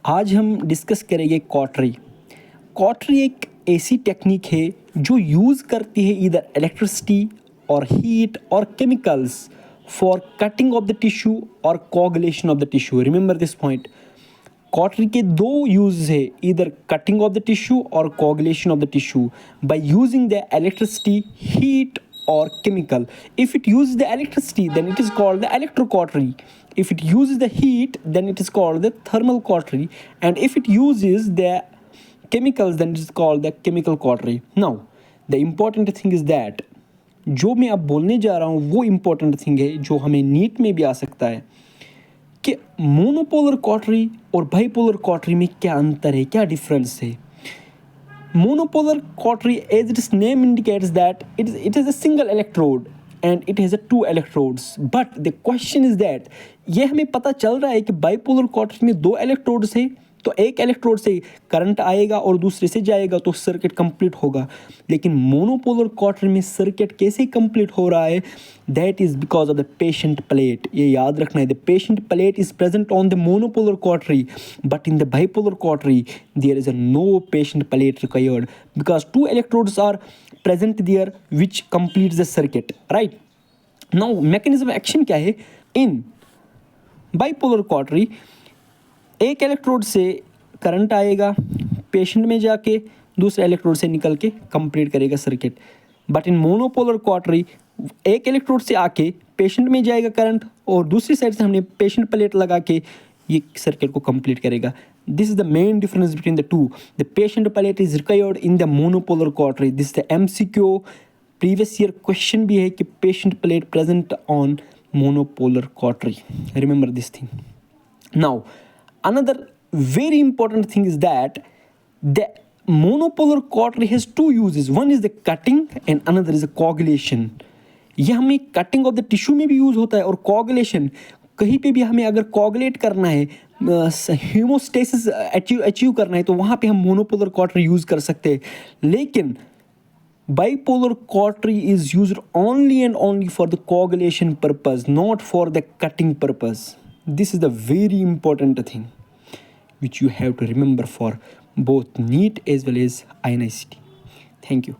आज हम डिस्कस करेंगे कॉटरी। कॉटरी एक ऐसी टेक्निक है जो यूज़ करती है इधर इलेक्ट्रिसिटी और हीट और chemicals for cutting of the tissue और coagulation of the tissue. Remember this point. Cautery के दो यूज है, इधर कटिंग ऑफ द टिश्यू और coagulation of the tissue by using the electricity, heat or chemical. If it uses the electricity, then it is called the electrocautery. If it uses the heat, then it is called the thermal cautery. And if it uses the chemicals, then it is called the chemical cautery. Now, the important thing is that जो मैं अब बोलने जा रहा हूँ वो important thing है जो हमें नीट में भी आ सकता है कि मोनोपोलर कॉटरी और बाइपोलर कॉटरी में क्या अंतर है, क्या डिफरेंस है। Monopolar cautery, as its name indicates, that it is a single electrode and it has a two electrodes. But the question is that ये हमें पता चल रहा है कि बाइपोलर कॉटरी में दो इलेक्ट्रोड्स है, तो एक इलेक्ट्रोड से करंट आएगा और दूसरे से जाएगा तो सर्किट कंप्लीट होगा। लेकिन मोनोपोलर कॉटरी में सर्किट कैसे कंप्लीट हो रहा है, that is because of the patient plate. ये याद रखना है, the patient plate is present on the monopolar cautery, but in the bipolar cautery there is a no patient plate required because two electrodes are present there which completes the circuit, right. Now mechanism action क्या है, in bipolar cautery एक electrode से current आएगा, patient में जाके दूसरे electrode से निकल के कंप्लीट करेगा circuit. But in monopolar cautery एक इलेक्ट्रोड से आके पेशेंट में जाएगा करंट और दूसरी साइड से हमने पेशेंट प्लेट लगा के ये सर्किट को कंप्लीट करेगा। This is the main difference between the two. The patient plate is required in the monopolar cautery. This the MCQ previous year question भी है कि patient plate present on monopolar cautery. Remember this thing. Now another very important thing is that the monopolar cautery has two uses. One is the cutting and another is the coagulation. ये हमें cutting of the tissue में भी use होता है और coagulation, कहीं पे भी हमें अगर कोगुलेट करना है, हीमोस्टेसिस अचीव करना है, तो वहाँ पे हम मोनोपोलर कॉटरी यूज कर सकते हैं। लेकिन bipolar cautery is used only and only for the coagulation purpose, not for the cutting purpose. This is the very important thing which you have to remember for both NEET as well as INICT. Thank you.